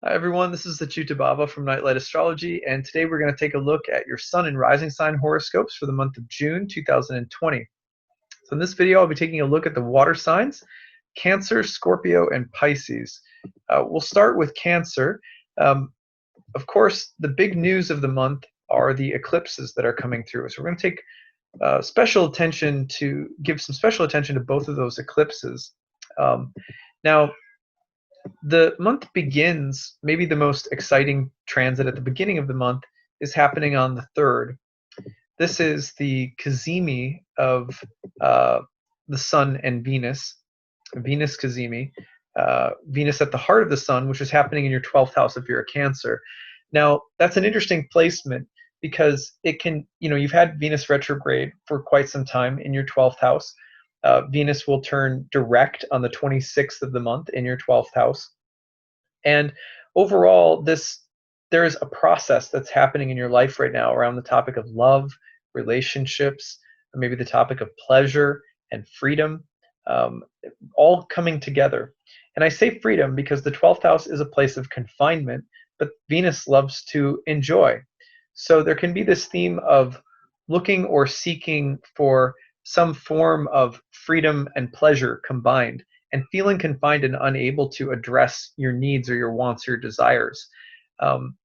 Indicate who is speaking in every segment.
Speaker 1: Hi everyone, this is the acyuta-bhava from Nightlight Astrology, and today we're going to take a look at your Sun and Rising sign horoscopes for the month of June 2020. So in this video, I'll be taking a look at the water signs, Cancer, Scorpio, and Pisces. We'll start with Cancer. Um, of course, the big news of the month are the eclipses that are coming through. So we're going to take give some special attention to both of those eclipses. Now, the month begins, maybe the most exciting transit at the beginning of the month is happening on the 3rd. This is the cazimi of the Sun and Venus, Venus cazimi, Venus at the heart of the Sun, which is happening in your 12th house if you're a Cancer. Now, that's an interesting placement because it can, you've had Venus retrograde for quite some time in your 12th house. Venus will turn direct on the 26th of the month in your 12th house. And overall, there is a process that's happening in your life right now around the topic of love, relationships, or maybe the topic of pleasure and freedom, um, all coming together. And I say freedom because the 12th house is a place of confinement, but Venus loves to enjoy. So there can be this theme of looking or seeking for some form of freedom and pleasure combined, and feeling confined and unable to address your needs or your wants or your desires.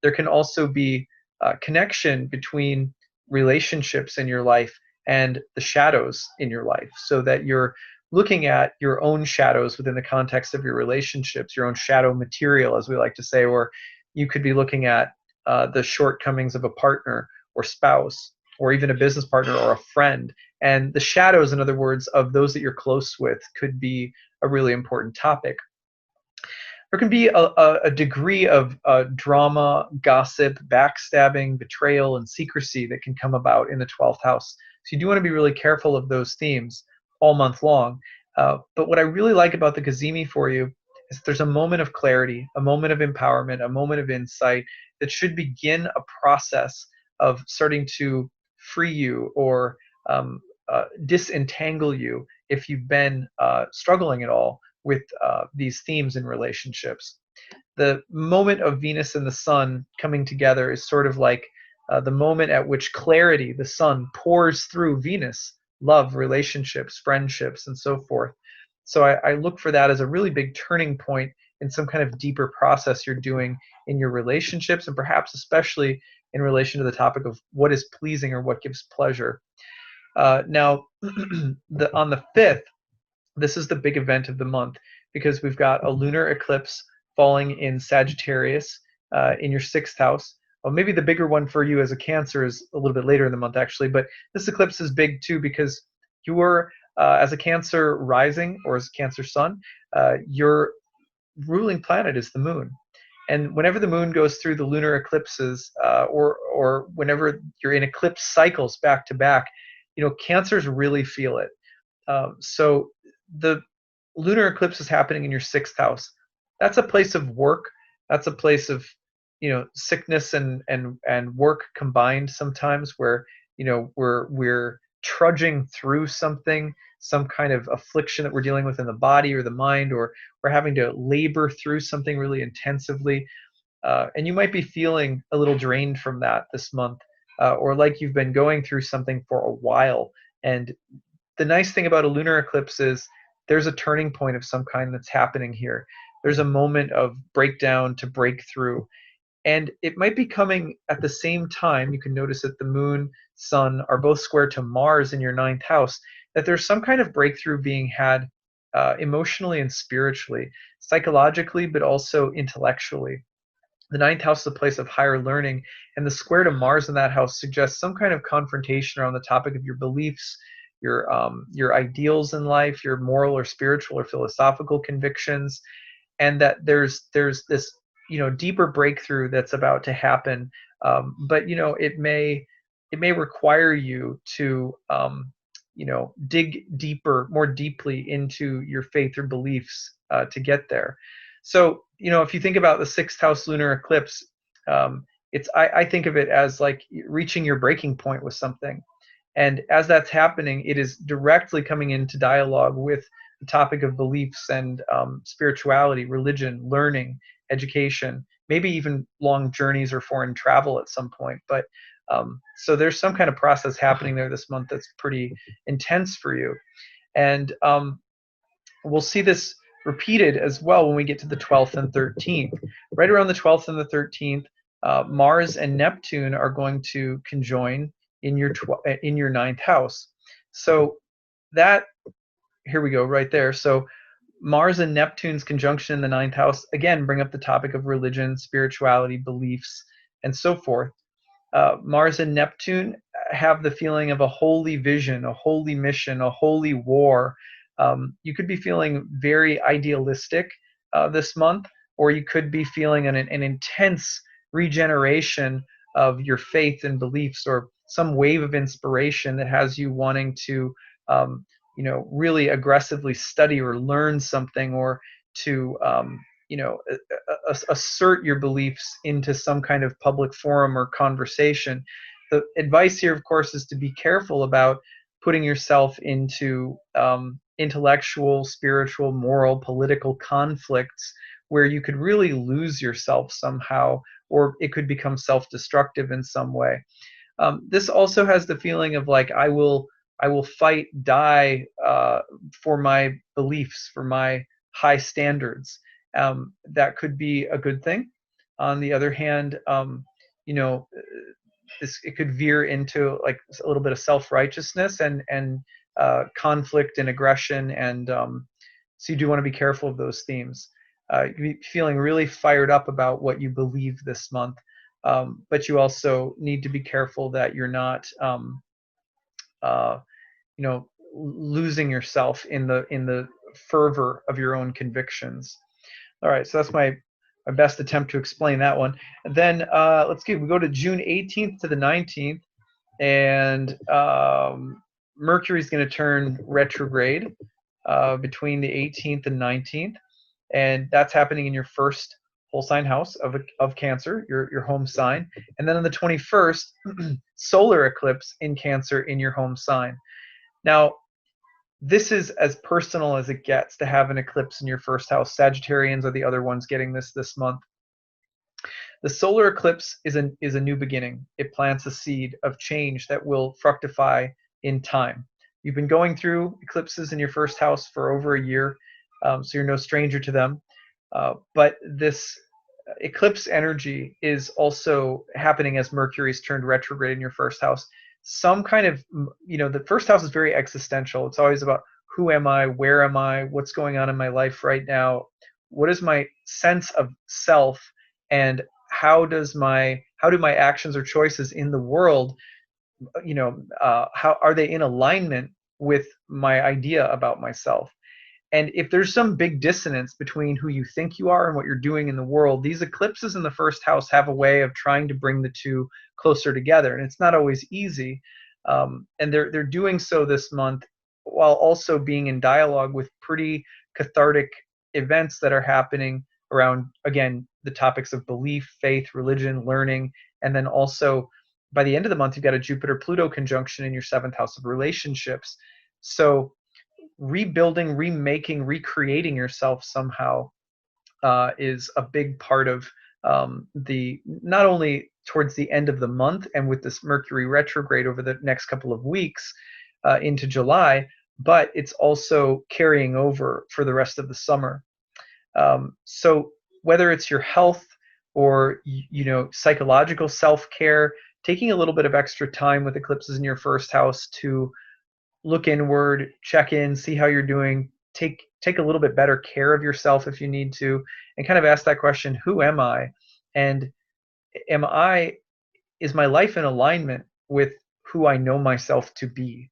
Speaker 1: There can also be a connection between relationships in your life and the shadows in your life, so that you're looking at your own shadows within the context of your relationships, your own shadow material, as we like to say, or you could be looking at the shortcomings of a partner or spouse, or even a business partner or a friend. And the shadows, in other words, of those that you're close with could be a really important topic. There can be a degree of drama, gossip, backstabbing, betrayal, and secrecy that can come about in the 12th house. So you do want to be really careful of those themes all month long. But what I really like about the Cazimi for you is that there's a moment of clarity, a moment of empowerment, a moment of insight that should begin a process of starting to free you or disentangle you if you've been struggling at all with these themes in relationships. The moment of Venus and the Sun coming together is sort of like the moment at which clarity, the Sun, pours through Venus, love, relationships, friendships, and so forth. So I look for that as a really big turning point in some kind of deeper process you're doing in your relationships, and perhaps especially in relation to the topic of what is pleasing or what gives pleasure. Now, on the 5th, this is the big event of the month because we've got a lunar eclipse falling in Sagittarius in your 6th house. Well, maybe the bigger one for you as a Cancer is a little bit later in the month, actually, but this eclipse is big too because you're, as a Cancer rising or as a Cancer sun, your ruling planet is the moon. And whenever the moon goes through the lunar eclipses, or whenever you're in eclipse cycles back to back, Cancers really feel it. So the lunar eclipse is happening in your 6th house. That's a place of work. That's a place of sickness and work combined sometimes, where we're trudging through something, some kind of affliction that we're dealing with in the body or the mind, or we're having to labor through something really intensively. And you might be feeling a little drained from that this month, or like you've been going through something for a while. And the nice thing about a lunar eclipse is there's a turning point of some kind that's happening here. There's a moment of breakdown to breakthrough. And it might be coming at the same time. You can notice that the moon, sun are both square to Mars in your 9th house, that there's some kind of breakthrough being had emotionally and spiritually, psychologically, but also intellectually. The 9th house is a place of higher learning, and the square to Mars in that house suggests some kind of confrontation around the topic of your beliefs, your ideals in life, your moral or spiritual or philosophical convictions, and that there's this deeper breakthrough that's about to happen. But it may require you to dig deeper, more deeply into your faith or beliefs to get there. So if you think about the 6th house lunar eclipse, I think of it as like reaching your breaking point with something. And as that's happening, it is directly coming into dialogue with the topic of beliefs and spirituality, religion, learning, education. maybe even long journeys or foreign travel at some point. But so there's some kind of process happening there this month that's pretty intense for you. And we'll see this repeated as well when we get to the 12th and 13th. Right around the 12th and the 13th, Mars and Neptune are going to conjoin in your ninth house. So that, here we go, right there. So Mars and Neptune's conjunction in the ninth house again bring up the topic of religion, spirituality, beliefs, and so forth. Mars and Neptune have the feeling of a holy vision, a holy mission, a holy war. You could be feeling very idealistic this month, or you could be feeling an intense regeneration of your faith and beliefs, or some wave of inspiration that has you wanting to, really aggressively study or learn something, or to assert your beliefs into some kind of public forum or conversation. The advice here, of course, is to be careful about putting yourself into intellectual, spiritual, moral, political conflicts where you could really lose yourself somehow, or it could become self-destructive in some way. This also has the feeling of like, I will fight, die for my beliefs, for my high standards. That could be a good thing. On the other hand, it could veer into like a little bit of self-righteousness and conflict and aggression, and so you do want to be careful of those themes. You're feeling really fired up about what you believe this month, but you also need to be careful that you're not losing yourself in the fervor of your own convictions. All right, so that's my best attempt to explain that one. And then we go to June 18th to the 19th, and Mercury's going to turn retrograde between the 18th and 19th, and that's happening in your first whole sign house of Cancer, your home sign. And then on the 21st, solar eclipse in Cancer in your home sign. Now, this is as personal as it gets to have an eclipse in your first house. Sagittarians are the other ones getting this month. The solar eclipse is a new beginning. It plants a seed of change that will fructify in time. You've been going through eclipses in your first house for over a year, so you're no stranger to them. But this eclipse energy is also happening as Mercury's turned retrograde in your first house. Some kind of, the first house is very existential. It's always about who am I, where am I, what's going on in my life right now, what is my sense of self, and how do my actions or choices in the world, how are they in alignment with my idea about myself? And if there's some big dissonance between who you think you are and what you're doing in the world, these eclipses in the first house have a way of trying to bring the two closer together. And it's not always easy. And they're doing so this month while also being in dialogue with pretty cathartic events that are happening around, again, the topics of belief, faith, religion, learning. And then also by the end of the month, you've got a Jupiter-Pluto conjunction in your seventh house of relationships. So rebuilding, remaking, recreating yourself somehow is a big part of the, not only towards the end of the month and with this Mercury retrograde over the next couple of weeks into July, but it's also carrying over for the rest of the summer. So whether it's your health or psychological self-care, taking a little bit of extra time with eclipses in your first house to look inward, check in, see how you're doing, take a little bit better care of yourself if you need to, and kind of ask that question, who am I? And is my life in alignment with who I know myself to be?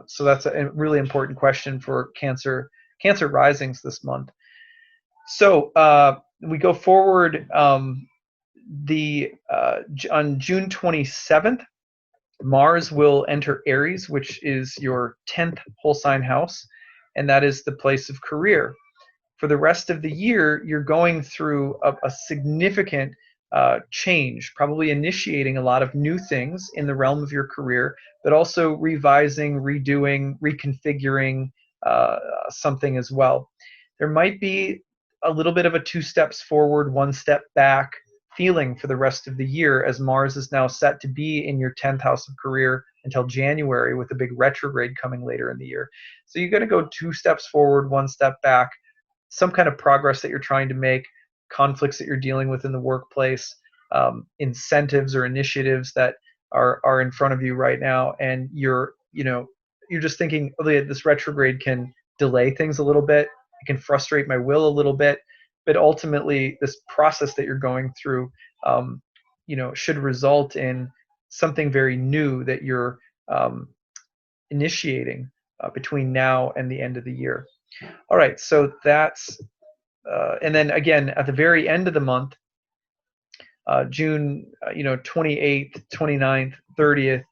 Speaker 1: So that's a really important question for Cancer risings this month. So we go forward on June 27th, Mars will enter Aries, which is your 10th whole sign house, and that is the place of career. For the rest of the year, you're going through a significant change, probably initiating a lot of new things in the realm of your career, but also revising, redoing, reconfiguring something as well. There might be a little bit of a 2 steps forward, 1 step back feeling for the rest of the year, as Mars is now set to be in your 10th house of career until January, with a big retrograde coming later in the year. So you're going to go 2 steps forward, 1 step back, some kind of progress that you're trying to make, conflicts that you're dealing with in the workplace, incentives or initiatives that are in front of you right now, and you're just thinking, oh, this retrograde can delay things a little bit, it can frustrate my will a little bit, but ultimately this process that you're going through, should result in something very new that you're initiating between now and the end of the year. All right, so that's and then again at the very end of the month, June 28th, 29th, 30th,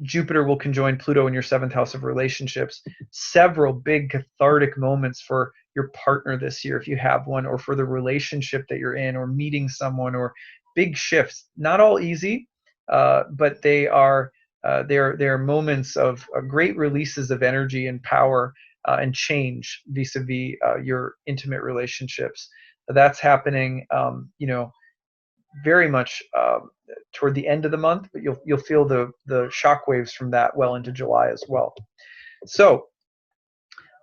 Speaker 1: Jupiter will conjoin Pluto in your 7th house of relationships. Several big cathartic moments for your partner this year, if you have one, or for the relationship that you're in, or meeting someone, or big shifts. Not all easy, but they are moments of great releases of energy and power and change vis-a-vis your intimate relationships. That's happening, very much toward the end of the month, but you'll feel the shock waves from that well into July as well. So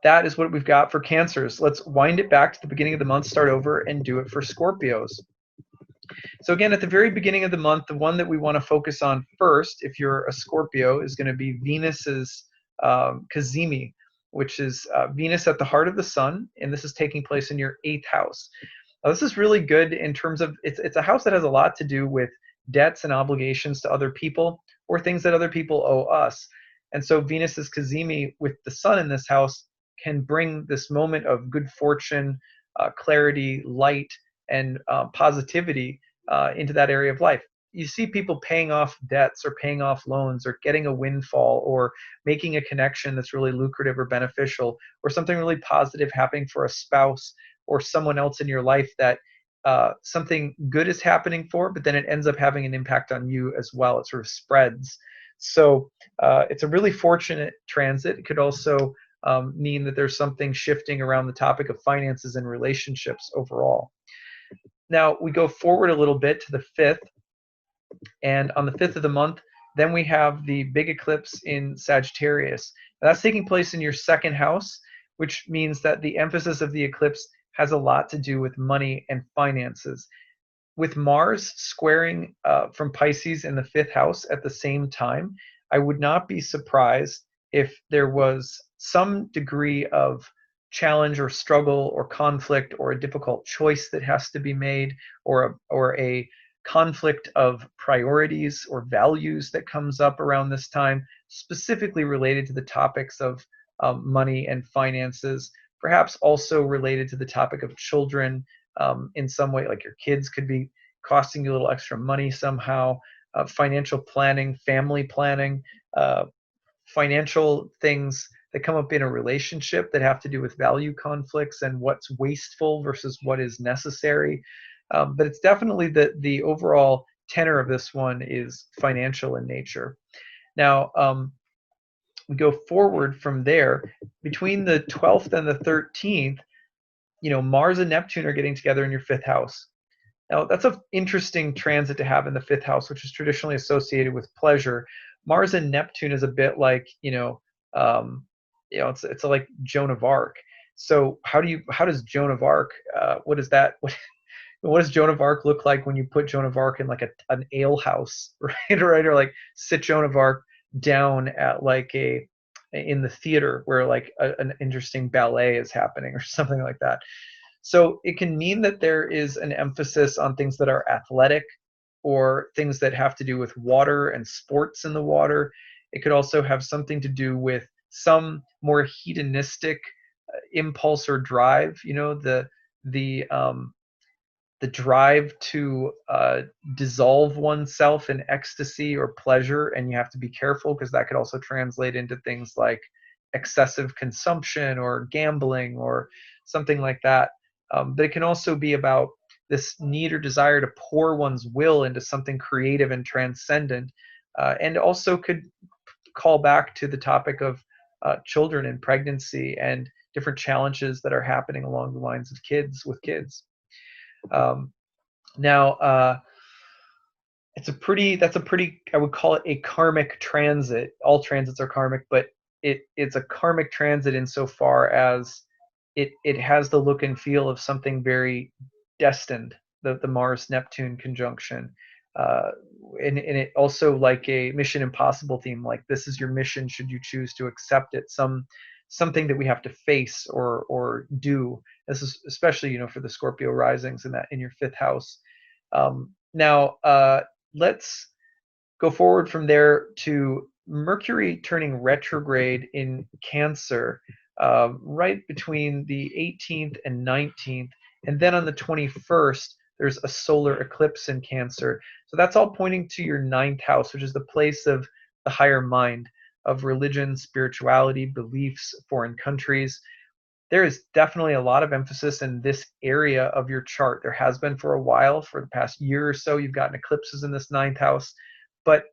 Speaker 1: that is what we've got for Cancers. Let's wind it back to the beginning of the month, start over, and do it for Scorpios. So again, at the very beginning of the month, the one that we want to focus on first, if you're a Scorpio, is going to be Venus's cazimi, which is Venus at the heart of the sun, and this is taking place in your 8th house. Now, this is really good in terms of it's a house that has a lot to do with debts and obligations to other people, or things that other people owe us. And so Venus's cazimi with the sun in this house can bring this moment of good fortune, clarity, light, and positivity into that area of life. You see people paying off debts, or paying off loans, or getting a windfall, or making a connection that's really lucrative or beneficial, or something really positive happening for a spouse or someone else in your life that something good is happening for, but then it ends up having an impact on you as well. It sort of spreads. So it's a really fortunate transit. It could also mean that there's something shifting around the topic of finances and relationships overall. Now we go forward a little bit to the 5th, and on the 5th of the month, then we have the big eclipse in Sagittarius. Now, that's taking place in your 2nd house, which means that the emphasis of the eclipse has a lot to do with money and finances. With Mars squaring from Pisces in the 5th house at the same time, I would not be surprised if there was some degree of challenge or struggle or conflict, or a difficult choice that has to be made, or a conflict of priorities or values that comes up around this time, specifically related to the topics of money and finances, perhaps also related to the topic of children in some way, like your kids could be costing you a little extra money somehow, financial planning, family planning, financial things that come up in a relationship that have to do with value conflicts and what's wasteful versus what is necessary. But it's definitely the overall tenor of this one is financial in nature. Now, we go forward from there. Between the 12th and the 13th, Mars and Neptune are getting together in your 5th house. Now, that's an interesting transit to have in the 5th house, which is traditionally associated with pleasure. Mars and Neptune is a bit like, it's like Joan of Arc. So how does Joan of Arc, what does Joan of Arc look like when you put Joan of Arc in like an ale house, right? Or like sit Joan of Arc down at like in the theater where like an interesting ballet is happening or something like that. So it can mean that there is an emphasis on things that are athletic, or things that have to do with water and sports in the water. It could also have something to do with some more hedonistic impulse or drive, the drive to dissolve oneself in ecstasy or pleasure. And you have to be careful, because that could also translate into things like excessive consumption or gambling or something like that. But it can also be about this need or desire to pour one's will into something creative and transcendent, and also could call back to the topic of children and pregnancy, and different challenges that are happening along the lines of kids with kids. Um, now, that's a pretty, I would call it a karmic transit. All transits are karmic, but it's a karmic transit insofar as it has the look and feel of something very destined, the Mars Neptune conjunction. Uh, and it also like a Mission Impossible theme, like this is your mission should you choose to accept it, something that we have to face or do. This is especially, for the Scorpio risings in your fifth house. Now, let's go forward from there to Mercury turning retrograde in Cancer, right between the 18th and 19th. And then on the 21st, there's a solar eclipse in Cancer. So that's all pointing to your ninth house, which is the place of the higher mind, of religion, spirituality, beliefs, foreign countries. There is definitely a lot of emphasis in this area of your chart. There has been for a while. For the past year or so, you've gotten eclipses in this ninth house. But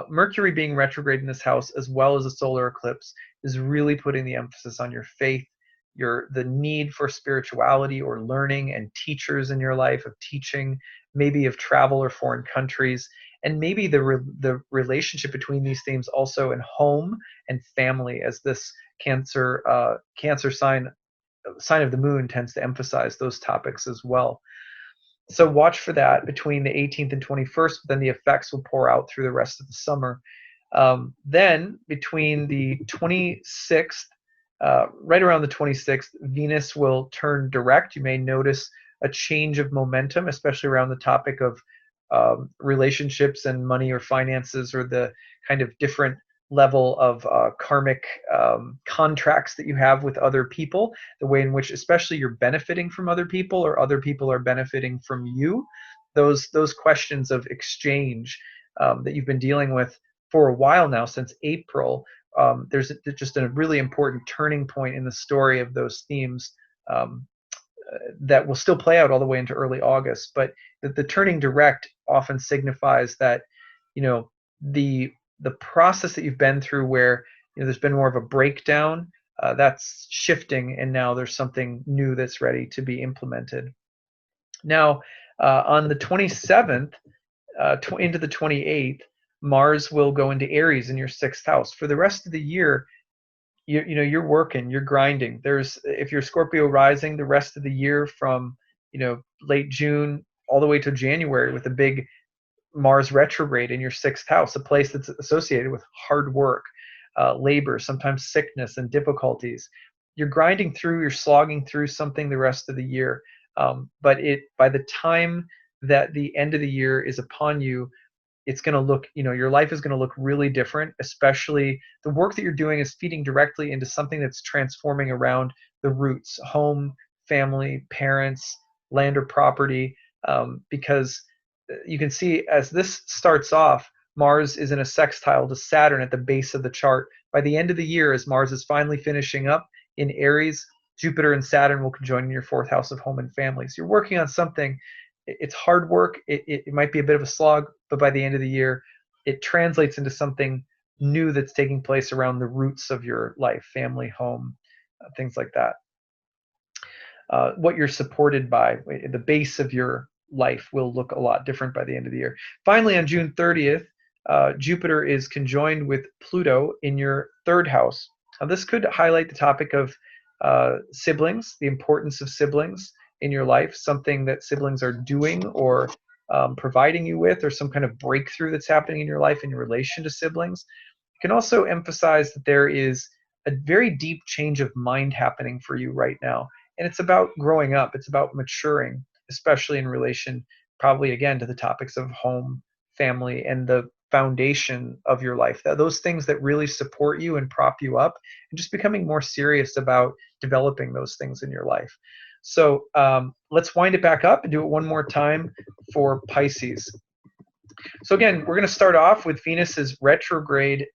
Speaker 1: Mercury being retrograde in this house, as well as a solar eclipse, is really putting the emphasis on your faith, the need for spirituality or learning and teachers in your life, of teaching, maybe of travel or foreign countries, and maybe the relationship between these themes also in home and family, as this Cancer sign of the moon tends to emphasize those topics as well. So watch for that between the 18th and 21st, but then the effects will pour out through the rest of the summer. Then between the 26th, right around the 26th, Venus will turn direct. You may notice a change of momentum, especially around the topic of relationships and money or finances, or the kind of different level of karmic contracts that you have with other people, the way in which especially you're benefiting from other people or other people are benefiting from you. Those questions of exchange that you've been dealing with for a while now, since April, there's just a really important turning point in the story of those themes that will still play out all the way into early August. But the turning direct often signifies that, the process that you've been through, where there's been more of a breakdown, that's shifting, and now there's something new that's ready to be implemented. Now, on the 27th into the 28th, Mars will go into Aries in your sixth house. For the rest of the year, you're working, you're grinding. If you're Scorpio rising, the rest of the year from late June all the way to January, with a big Mars retrograde in your sixth house, a place that's associated with hard work, labor, sometimes sickness and difficulties. You're grinding through, you're slogging through something the rest of the year. But by the time that the end of the year is upon you, it's going to look, your life is going to look really different. Especially the work that you're doing is feeding directly into something that's transforming around the roots: home, family, parents, land or property. Because you can see, as this starts off, Mars is in a sextile to Saturn at the base of the chart. By the end of the year, as Mars is finally finishing up in Aries, Jupiter and Saturn will conjoin in your fourth house of home and family. So you're working on something. It's hard work. It might be a bit of a slog, but by the end of the year, it translates into something new that's taking place around the roots of your life: family, home, things like that. What you're supported by, the base of your life, will look a lot different by the end of the year. Finally, on June 30th, Jupiter is conjoined with Pluto in your third house. Now, this could highlight the topic of siblings, the importance of siblings in your life, something that siblings are doing or providing you with, or some kind of breakthrough that's happening in your life in relation to siblings. It can also emphasize that there is a very deep change of mind happening for you right now. And it's about growing up. It's about maturing, especially in relation, probably again, to the topics of home, family, and the foundation of your life. Those things that really support you and prop you up, and just becoming more serious about developing those things in your life. So let's wind it back up and do it one more time for Pisces. So again, we're going to start off with Venus's retrograde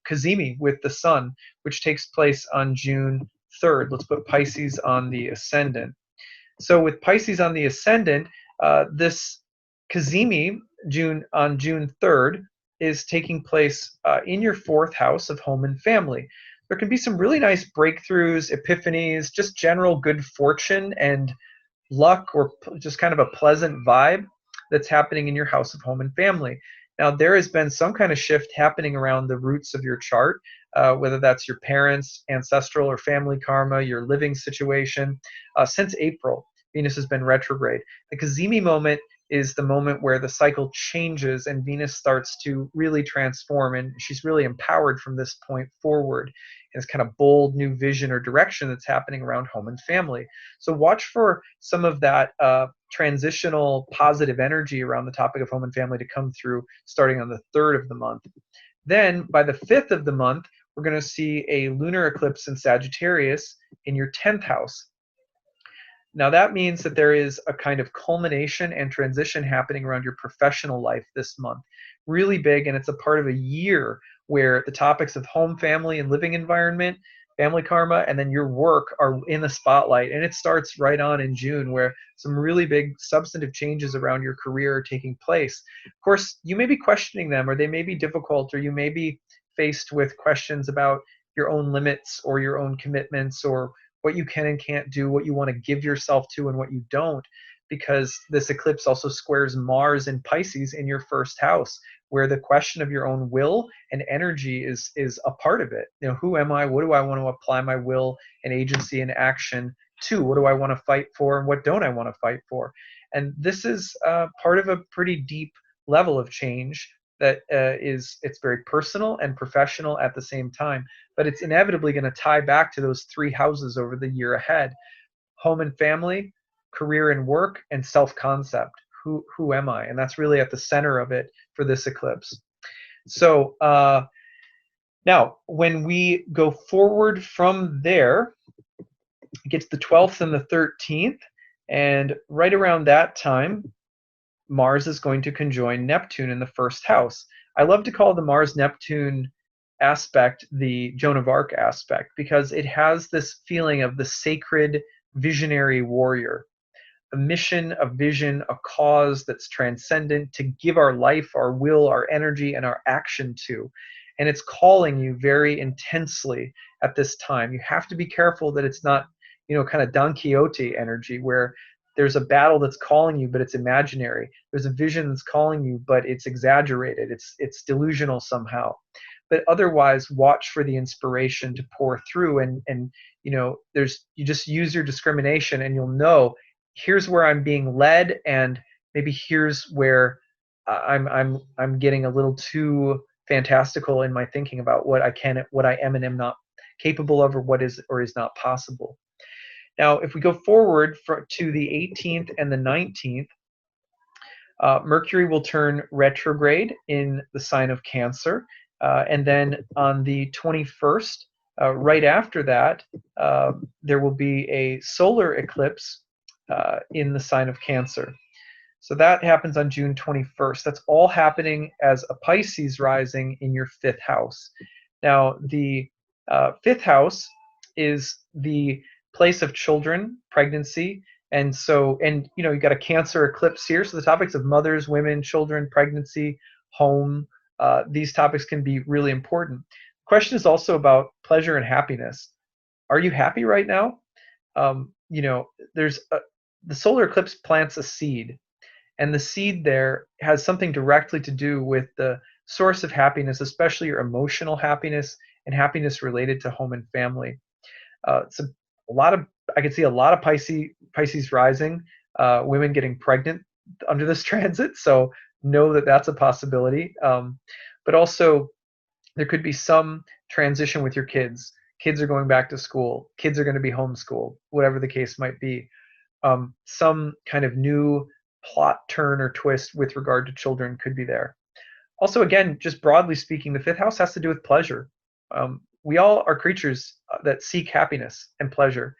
Speaker 1: cazimi with the Sun, which takes place on June 3rd. Let's put Pisces on the ascendant. So with Pisces on the ascendant, this cazimi on June 3rd is taking place in your fourth house of home and family. there can be some really nice breakthroughs, epiphanies, just general good fortune and luck, or just kind of a pleasant vibe that's happening in your house of home and family. Now, there has been some kind of shift happening around the roots of your chart, whether that's your parents, ancestral or family karma, your living situation. Since April, Venus has been retrograde. The Kazemi moment is the moment where the cycle changes and Venus starts to really transform, and she's really empowered from this point forward. And this kind of bold new vision or direction that's happening around home and family. So watch for some of that transitional positive energy around the topic of home and family to come through starting on the 3rd of the month. Then by the 5th of the month, we're going to see a lunar eclipse in Sagittarius in your 10th house. Now that means that there is a kind of culmination and transition happening around your professional life this month. Really big, and it's a part of a year where the topics of home, family, and living environment, family karma, and then your work are in the spotlight. And it starts right on in June, where some really big substantive changes around your career are taking place. Of course, you may be questioning them, or they may be difficult, or you may be faced with questions about your own limits or your own commitments, or what you can and can't do, what you want to give yourself to and what you don't, because this eclipse also squares Mars in Pisces in your 1st house, where the question of your own will and energy is a part of it. You know, who am I? What do I want to apply my will and agency and action to? What do I want to fight for, and what don't I want to fight for? And this is part of a pretty deep level of change that it's very personal and professional at the same time, but it's inevitably going to tie back to those 3 houses over the year ahead: home and family, career and work, and self-concept. Who am I? And that's really at the center of it for this eclipse. So now, when we go forward from there, it gets the 12th and the 13th, and right around that time, Mars is going to conjoin Neptune in the 1st house. I love to call the Mars-Neptune aspect the Joan of Arc aspect, because it has this feeling of the sacred visionary warrior, a mission, a vision, a cause that's transcendent to give our life, our will, our energy, and our action to. And it's calling you very intensely at this time. You have to be careful that it's not, kind of Don Quixote energy, where there's a battle that's calling you, but it's imaginary. There's a vision that's calling you, but it's exaggerated. It's delusional somehow. But otherwise, watch for the inspiration to pour through, and you just use your discrimination, and you'll know, here's where I'm being led, and maybe here's where I'm getting a little too fantastical in my thinking about what I am and am not capable of, or what is or is not possible. Now, if we go forward to the 18th and the 19th, Mercury will turn retrograde in the sign of Cancer, and then on the 21st, right after that, there will be a solar eclipse in the sign of Cancer. So that happens on June 21st. That's all happening as a Pisces rising in your 5th house. Now, the 5th house is the place of children, pregnancy, and you got a Cancer eclipse here. So the topics of mothers, women, children, pregnancy, home, these topics can be really important. The question is also about pleasure and happiness. Are you happy right now? There's the solar eclipse plants a seed, and the seed there has something directly to do with the source of happiness, especially your emotional happiness and happiness related to home and family. So I could see a lot of Pisces rising, women getting pregnant under this transit. So know that that's a possibility. But also, there could be some transition with your kids. Kids are going back to school. Kids are going to be homeschooled, whatever the case might be. Some kind of new plot turn or twist with regard to children could be there. Also, again, just broadly speaking, the 5th house has to do with pleasure. We all are creatures that seek happiness and pleasure.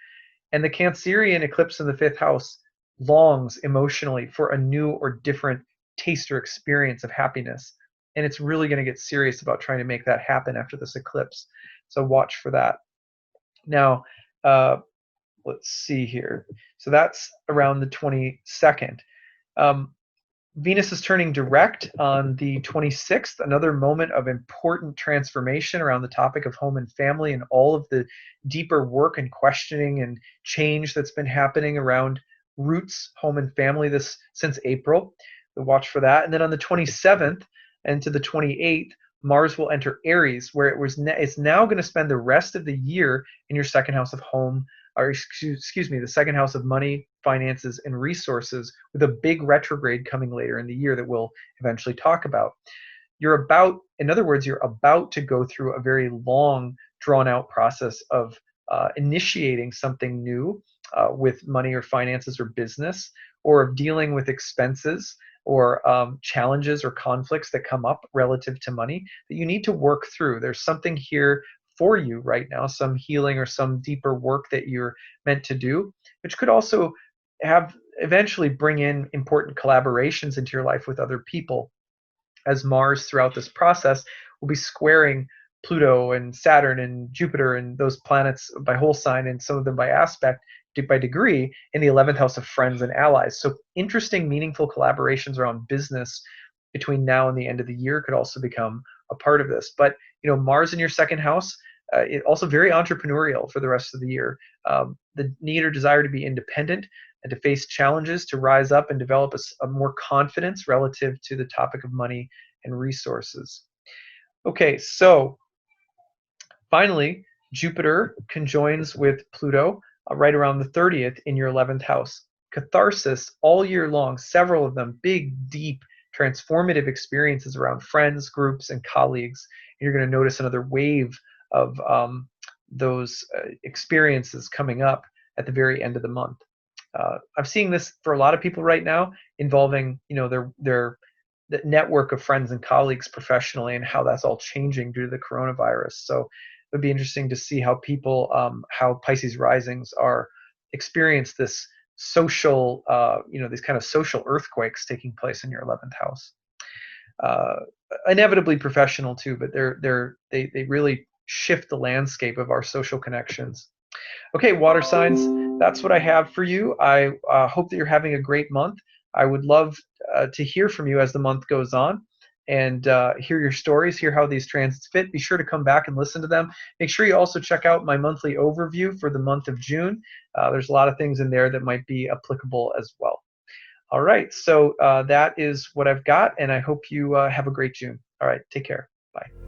Speaker 1: And the Cancerian eclipse in the 5th house longs emotionally for a new or different taste or experience of happiness. And it's really going to get serious about trying to make that happen after this eclipse. So watch for that. Now, let's see here. So that's around the 22nd. Venus is turning direct on the 26th, another moment of important transformation around the topic of home and family and all of the deeper work and questioning and change that's been happening around roots, home and family this since April. So watch for that. And then on the 27th and to the 28th, Mars will enter Aries, where it's now going to spend the rest of the year in your second house of home, or excuse me, the second house of money, finances, and resources, with a big retrograde coming later in the year that we'll eventually talk about. In other words, you're about to go through a very long, drawn out process of initiating something new with money or finances or business, or of dealing with expenses or challenges or conflicts that come up relative to money that you need to work through. There's something here for you right now, some healing or some deeper work that you're meant to do, which could also have eventually bring in important collaborations into your life with other people, as Mars throughout this process will be squaring Pluto and Saturn and Jupiter and those planets by whole sign, and some of them by aspect, by degree, in the 11th house of friends and allies. So interesting, meaningful collaborations around business between now and the end of the year could also become a part of this. But Mars in your second house, it also very entrepreneurial for the rest of the year. The need or desire to be independent and to face challenges, to rise up and develop a more confidence relative to the topic of money and resources. Okay, so finally, Jupiter conjoins with Pluto right around the 30th in your 11th house. Catharsis all year long, several of them, big, deep, transformative experiences around friends, groups, and colleagues. And you're going to notice another wave of those experiences coming up at the very end of the month. I'm seeing this for a lot of people right now, involving their the network of friends and colleagues professionally, and how that's all changing due to the coronavirus. So it would be interesting to see how people, how Pisces risings are experience this social, these kind of social earthquakes taking place in your 11th house. Inevitably professional too, but they really shift the landscape of our social connections. Okay, water signs, that's what I have for you. I hope that you're having a great month. I would love to hear from you as the month goes on, and hear your stories, hear how these transits fit. Be sure to come back and listen to them. Make sure you also check out my monthly overview for the month of June. There's a lot of things in there that might be applicable as well. All right, so that is what I've got, and I hope you have a great June. All right, take care. Bye.